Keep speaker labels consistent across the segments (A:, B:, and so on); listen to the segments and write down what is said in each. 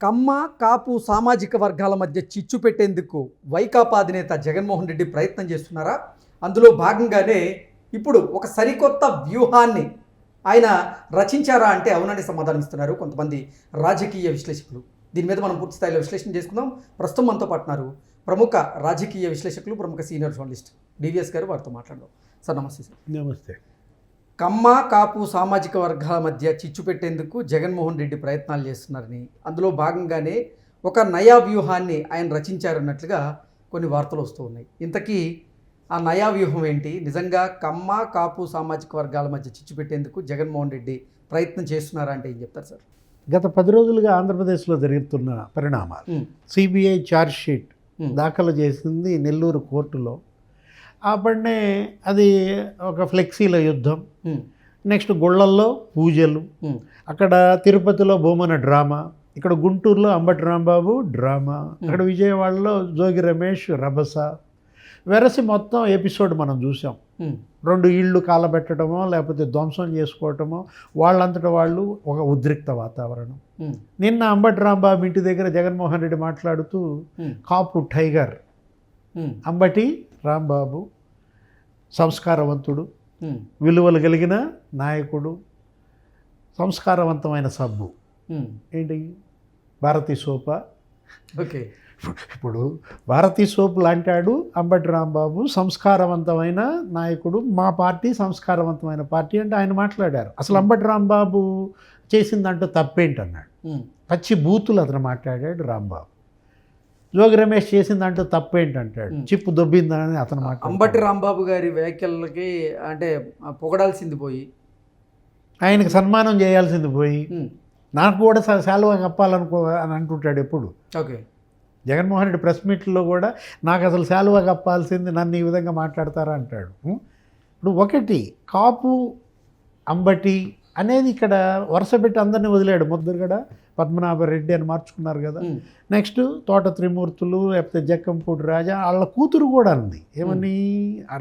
A: కమ్మ కాపు సామాజిక వర్గాల మధ్య చిచ్చు పెట్టేందుకు వైకాపా అధినేత జగన్మోహన్ రెడ్డి ప్రయత్నం చేస్తున్నారా? అందులో భాగంగానే ఇప్పుడు ఒక సరికొత్త వ్యూహాన్ని ఆయన రచించారా అంటే అవునని సమాధానం ఇస్తున్నారు కొంతమంది రాజకీయ విశ్లేషకులు. దీని మీద మనం పూర్తి స్థాయిలో విశ్లేషణ చేసుకుందాం. ప్రస్తుతం మనతో పాటున్నారు ప్రముఖ రాజకీయ విశ్లేషకులు, ప్రముఖ సీనియర్ జర్నలిస్ట్ డివిఎస్ గారు. వారితో మాట్లాడదాం. సార్ నమస్తే. సార్
B: నమస్తే.
A: కమ్మ కాపు సామాజిక వర్గాల మధ్య చిచ్చు పెట్టేందుకు జగన్మోహన్ రెడ్డి ప్రయత్నాలు చేస్తున్నారని, అందులో భాగంగానే ఒక నయా వ్యూహాన్ని ఆయన రచించారన్నట్లుగా కొన్ని వార్తలు వస్తూ ఉన్నాయి. ఇంతకీ ఆ నయా వ్యూహం ఏంటి? నిజంగా కమ్మ కాపు సామాజిక వర్గాల మధ్య చిచ్చు పెట్టేందుకు జగన్మోహన్ రెడ్డి ప్రయత్నం చేస్తున్నారా అంటే ఏం చెప్తారు సార్?
B: గత 10 రోజులుగా ఆంధ్రప్రదేశ్లో జరుగుతున్న పరిణామాలు, సిబిఐ ఛార్జ్ షీట్ దాఖలు చేసింది నెల్లూరు కోర్టులో. అప్పటినే అది ఒక ఫ్లెక్సీల యుద్ధం, నెక్స్ట్ గుళ్ళల్లో పూజలు, అక్కడ తిరుపతిలో బొమ్మన డ్రామా, ఇక్కడ గుంటూరులో అంబటి రాంబాబు డ్రామా, అక్కడ విజయవాడలో జోగి రమేష్ రభస, వెరసి మొత్తం ఎపిసోడ్ మనం చూసాం. 2 ఇళ్ళు కాలబెట్టడమో లేకపోతే ధ్వంసం చేసుకోవటమో, వాళ్ళంతటా వాళ్ళు ఒక ఉద్రిక్త వాతావరణం. నిన్న అంబటి రాంబాబు ఇంటి దగ్గర జగన్మోహన్ రెడ్డి మాట్లాడుతూ కాపు టైగర్ అంబటి రాంబాబు సంస్కారవంతుడు, విలువలు కలిగిన నాయకుడు, సంస్కారవంతమైన సబ్బు. ఏంటి భారతీ సోప?
A: ఓకే,
B: ఇప్పుడు భారతీ సోప్ లాంటాడు అంబటి రాంబాబు, సంస్కారవంతమైన నాయకుడు, మా పార్టీ సంస్కారవంతమైన పార్టీ అంటే ఆయన మాట్లాడారు. అసలు అంబటి రాంబాబు చేసిందంటూ తప్పేంటన్నాడు. పచ్చి బూతులు అతను మాట్లాడాడు రాంబాబు. జోగి రమేష్ చేసిందంటూ తప్పేంటంటాడు, చిప్పు దొబ్బిందని అతను మాట్లాడు.
A: అంబటి రాంబాబు గారి వ్యాఖ్యలకి అంటే పొగడాల్సింది పోయి,
B: ఆయనకు సన్మానం చేయాల్సింది పోయి, నాకు కూడా శాలువా కప్పాలనుకో అని అంటుంటాడు ఎప్పుడు.
A: ఓకే,
B: జగన్మోహన్ రెడ్డి ప్రెస్ మీట్లో కూడా నాకు అసలు శాలువా కప్పాల్సింది, నన్ను ఈ విధంగా మాట్లాడతారా అంటాడు. ఇప్పుడు ఒకటి కాపు అంబటి అనేది ఇక్కడ వరుస పెట్టి అందరినీ వదిలాడు. ముద్దుగడ పద్మనాభరెడ్డి అని మార్చుకున్నారు కదా. నెక్స్ట్ తోట త్రిమూర్తులు, లేకపోతే జక్కంపూడి రాజా, వాళ్ళ కూతురు కూడా ఉంది. ఏమని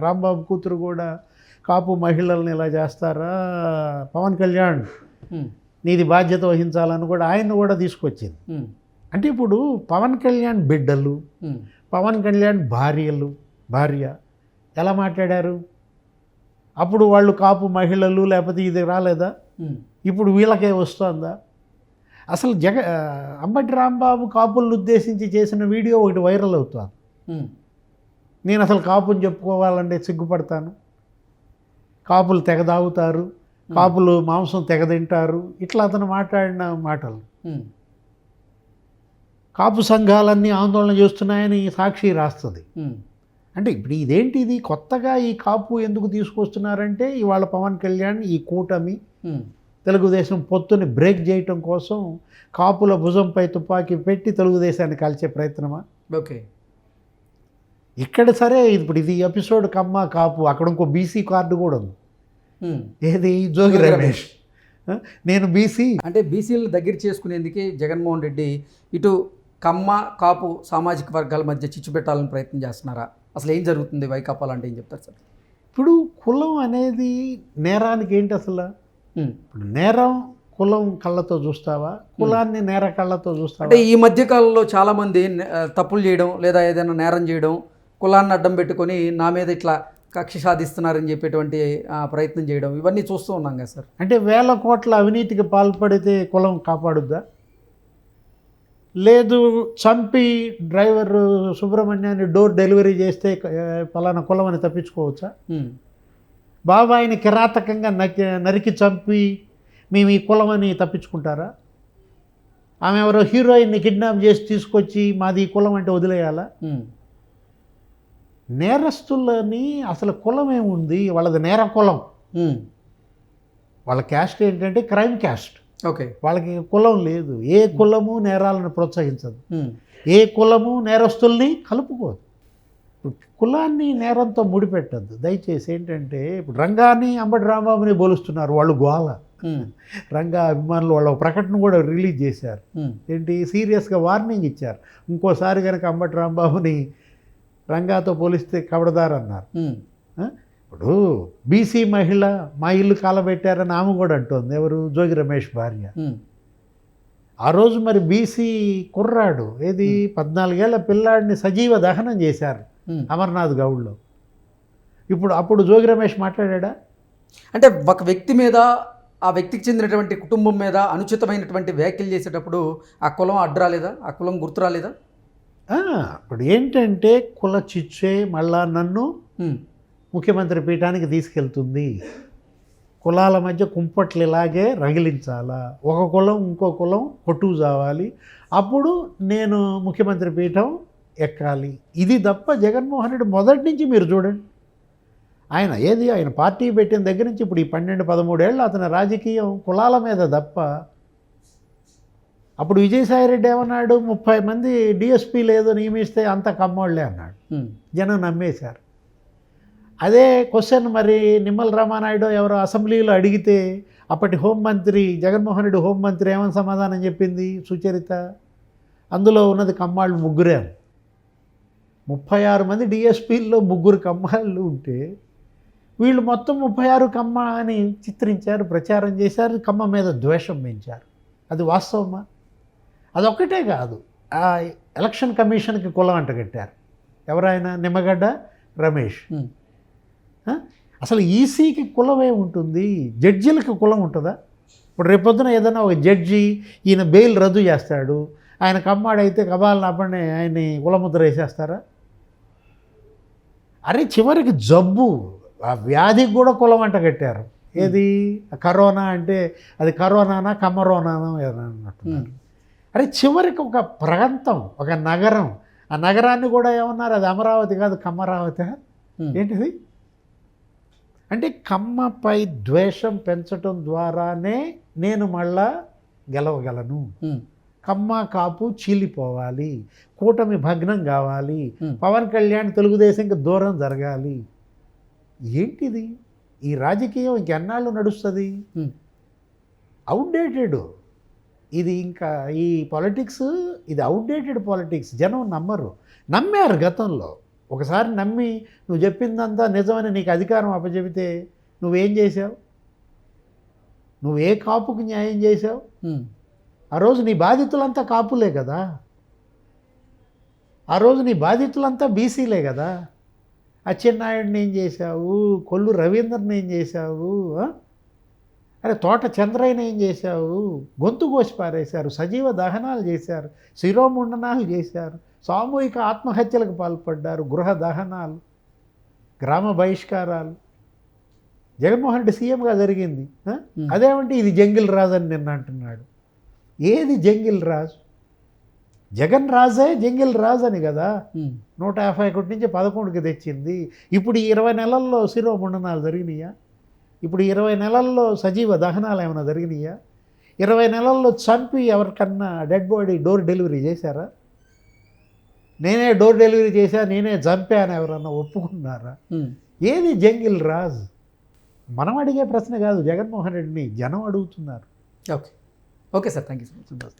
B: రాంబాబు కూతురు కూడా కాపు మహిళల్ని ఇలా చేస్తారా, పవన్ కళ్యాణ్ నీది బాధ్యత వహించాలని కూడా ఆయన కూడా తీసుకొచ్చింది. అంటే ఇప్పుడు పవన్ కళ్యాణ్ బిడ్డలు, పవన్ కళ్యాణ్ భార్య ఎలా మాట్లాడారు? అప్పుడు వాళ్ళు కాపు మహిళలు లేకపోతే ఇది రాలేదా? ఇప్పుడు వీళ్ళకే వస్తుందా? అసలు అంబటి రాంబాబు కాపులను ఉద్దేశించి చేసిన వీడియో ఒకటి వైరల్ అవుతుంది. నేను అసలు కాపుని చెప్పుకోవాలంటే సిగ్గుపడతాను, కాపులు తెగ తాగుతారు, కాపులు మాంసం తెగ తింటారు, ఇట్లా అతను మాట్లాడిన మాటలు. కాపు సంఘాలన్నీ ఆందోళన చేస్తున్నాయని సాక్షి రాస్తుంది. అంటే ఇప్పుడు ఇదేంటి, ఇది కొత్తగా ఈ కాపు ఎందుకు తీసుకొస్తున్నారంటే ఇవాళ పవన్ కళ్యాణ్ ఈ కూటమి తెలుగుదేశం పొత్తుని బ్రేక్ చేయటం కోసం కాపుల భుజంపై తుపాకీ పెట్టి తెలుగుదేశాన్ని కాల్చే ప్రయత్నమా?
A: ఓకే,
B: ఇక్కడ సరే ఇప్పుడు ఇది ఎపిసోడ్ కమ్మ కాపు, అక్కడ ఇంకో బీసీ కార్డు కూడా ఉంది. ఏది జోగి రమేష్, నేను బీసీ అంటే
A: బీసీలను దగ్గర చేసుకునేందుకే జగన్మోహన్ రెడ్డి ఇటు కమ్మ కాపు సామాజిక వర్గాల మధ్య చిచ్చు పెట్టాలని ప్రయత్నం చేస్తున్నారా? అసలు ఏం జరుగుతుంది వైకాపాలు అంటే ఏం చెప్తారు సార్?
B: ఇప్పుడు కులం అనేది నేరానికి ఏంటి అసలు? ఇప్పుడు నేరం కులం కళ్ళతో చూస్తావా, కులాన్ని నేర కళ్ళతో చూస్తావా?
A: అంటే ఈ మధ్య కాలంలో చాలామంది తప్పులు చేయడం లేదా ఏదైనా నేరం చేయడం, కులాన్ని అడ్డం పెట్టుకొని నా మీద ఇట్లా కక్ష సాధిస్తున్నారని చెప్పేటువంటి ప్రయత్నం చేయడం, ఇవన్నీ చూస్తూ ఉన్నాం కదా సార్.
B: అంటే 1000 కోట్ల అవినీతికి పాల్పడితే కులం కాపాడుద్దా? లేదు, చంపి డ్రైవర్ సుబ్రహ్మణ్యాన్ని డోర్ డెలివరీ చేస్తే పలానా కులం అని తప్పించుకోవచ్చా? బాబాయిని కిరాతకంగా నరికి చంపి మేము ఈ కులం అని తప్పించుకుంటారా? ఆమె ఎవరో హీరోయిన్ని కిడ్నాప్ చేసి తీసుకొచ్చి మాది ఈ కులం అంటే వదిలేయాలా? నేరస్తులని అసలు కులం ఏముంది? వాళ్ళది నేర కులం. వాళ్ళ క్యాస్ట్ ఏంటంటే క్రైమ్ క్యాస్ట్.
A: ఓకే,
B: వాళ్ళకి కులం లేదు. ఏ కులము నేరాలను ప్రోత్సహించదు, ఏ కులము నేరస్తుల్ని కలుపుకోదు. కులాన్ని నేరంతో ముడిపెట్టద్దు దయచేసి. ఏంటంటే ఇప్పుడు రంగాన్ని అంబటి రాంబాబుని పోలుస్తున్నారు వాళ్ళు, గోల. రంగా అభిమానులు వాళ్ళ ప్రకటన కూడా రిలీజ్ చేశారు. ఏంటి, సీరియస్గా వార్నింగ్ ఇచ్చారు, ఇంకోసారి కనుక అంబటి రాంబాబుని రంగాతో పోలిస్తే కబడదారన్నారు. ఇప్పుడు బీసీ మహిళ మా ఇల్లు కాలబెట్టారని ఆమె కూడా అంటోంది. ఎవరు? జోగి రమేష్ భార్య. ఆ రోజు మరి బీసీ కుర్రాడు ఏది 14 ఏళ్ల పిల్లాడిని సజీవ దహనం చేశారు అమర్నాథ్ గౌడ్లో. అప్పుడు జోగి రమేష్ మాట్లాడా?
A: అంటే ఒక వ్యక్తి మీద, ఆ వ్యక్తికి చెందినటువంటి కుటుంబం మీద అనుచితమైనటువంటి వ్యాఖ్యలు చేసేటప్పుడు ఆ కులం అడ్డు రాలేదా, ఆ కులం గుర్తు రాలేదా?
B: ఇప్పుడు ఏంటంటే కుల చిచ్చే మళ్ళా నన్ను ముఖ్యమంత్రి పీఠానికి తీసుకెళ్తుంది. కులాల మధ్య కుంపట్లు ఇలాగే రగిలించాలా, ఒక కులం ఇంకో కులం కొట్టుకు చావాలి, అప్పుడు నేను ముఖ్యమంత్రి పీఠం ఎక్కాలి. ఇది తప్ప జగన్మోహన్ రెడ్డి మొదటి నుంచి మీరు చూడండి, ఆయన పార్టీ పెట్టిన దగ్గర నుంచి ఇప్పుడు ఈ 12-13 ఏళ్ళు అతని రాజకీయం కులాల మీద తప్ప. అప్పుడు విజయసాయిరెడ్డి ఏమన్నాడు, 30 మంది డిఎస్పీలు ఏదో నియమిస్తే అంత కమ్మోళ్లే అన్నాడు. జనం నమ్మేశారు. అదే క్వశ్చన్ మరి నిమ్మల రామానాయుడు ఎవరో అసెంబ్లీలో అడిగితే అప్పటి హోంమంత్రి జగన్మోహన్ రెడ్డి హోంమంత్రి ఏమని సమాధానం చెప్పింది సుచరిత, అందులో ఉన్నది కమ్మాళ్ళు ముగ్గురే. 36 మంది డిఎస్పీల్లో 3 కమ్మాళ్ళు ఉంటే వీళ్ళు మొత్తం 36 కమ్మ అని చిత్రించారు, ప్రచారం చేశారు, కమ్మ మీద ద్వేషం పెంచారు. అది వాస్తవమా? అదొక్కటే కాదు, ఆ ఎలక్షన్ కమిషన్కి కులం అంటగట్టారు. ఎవరైనా నిమ్మగడ్డ రమేష్. అసలు ఈసీకి కులమే ఉంటుంది, జడ్జీలకి కులం ఉంటుందా? ఇప్పుడు రేపొద్దున ఏదైనా ఒక జడ్జి ఈయన బెయిల్ రద్దు చేస్తాడు, ఆయన కమ్మాడైతే కబాలను అప్పనే ఆయన్ని కులముద్ర వేసేస్తారా? అరే చివరికి జబ్బు, ఆ వ్యాధికి కూడా కులం అంట కట్టారు. ఏది కరోనా అంటే అది కరోనానా కమ్మరోనానా అన్నట్టున్నారు. అరే చివరికి ఒక ప్రాంతం, ఒక నగరం, ఆ నగరాన్ని కూడా ఏమన్నారు, అది అమరావతి కాదు కమ్మరావతి. ఏంటిది అంటే కమ్మపై ద్వేషం పెంచటం ద్వారానే నేను మళ్ళా గెలవగలను, కమ్మ కాపు చీలిపోవాలి, కూటమి భగ్నం కావాలి, పవన్ కళ్యాణ్ తెలుగుదేశంకి దూరం జరగాలి. ఏంటిది ఈ రాజకీయం? ఇంకెన్నాళ్ళు నడుస్తుంది? అవుట్డేటెడ్ ఇది. ఇంకా ఈ పాలిటిక్స్ ఇది అవుట్డేటెడ్ పాలిటిక్స్. జనం నమ్మారు గతంలో. ఒకసారి నమ్మి నువ్వు చెప్పిందంతా నిజమని నీకు అధికారం అప్పచెబితే నువ్వేం చేసావు? నువ్వు ఏ కాపుకి న్యాయం చేసావు? ఆ రోజు నీ బాధితులంతా కాపులే కదా, ఆ రోజు నీ బాధితులంతా బీసీలే కదా. అచ్చెన్నాయుడిని ఏం చేశావు? కొల్లు రవీంద్రని ఏం చేశావు? అరే తోట చంద్రయ్యని ఏం చేశావు? గొంతు కోసి పారేశారు, సజీవ దహనాలు చేశారు, శిరోముండనాలు చేశారు, సామూహిక ఆత్మహత్యలకు పాల్పడ్డారు, గృహ దహనాలు, గ్రామ బహిష్కారాలు. జగన్మోహన్ రెడ్డి సీఎంగా జరిగింది. అదేమంటే ఇది జంగిల్ రాజు అని నిన్న అంటున్నాడు. ఏది జంగిల్ రాజు? జగన్ రాజే జంగిల్ రాజు అని కదా 151 నుంచి 11కి తెచ్చింది. ఇప్పుడు ఈ 20 నెలల్లో శిరోముండనాలు జరిగినాయా? ఇప్పుడు 20 నెలల్లో సజీవ దహనాలు ఏమైనా జరిగినాయా? 20 నెలల్లో చంపి ఎవరికన్నా డెడ్ బాడీ డోర్ డెలివరీ చేశారా? నేనే డోర్ డెలివరీ చేశా, నేనే చంపాను ఎవరన్నా ఒప్పుకున్నారా? ఏది జంగిల్ రాజ్? మనం అడిగే ప్రశ్న కాదు, జగన్మోహన్ రెడ్డిని జనం అడుగుతున్నారు.
A: Okay sir, thank you so much.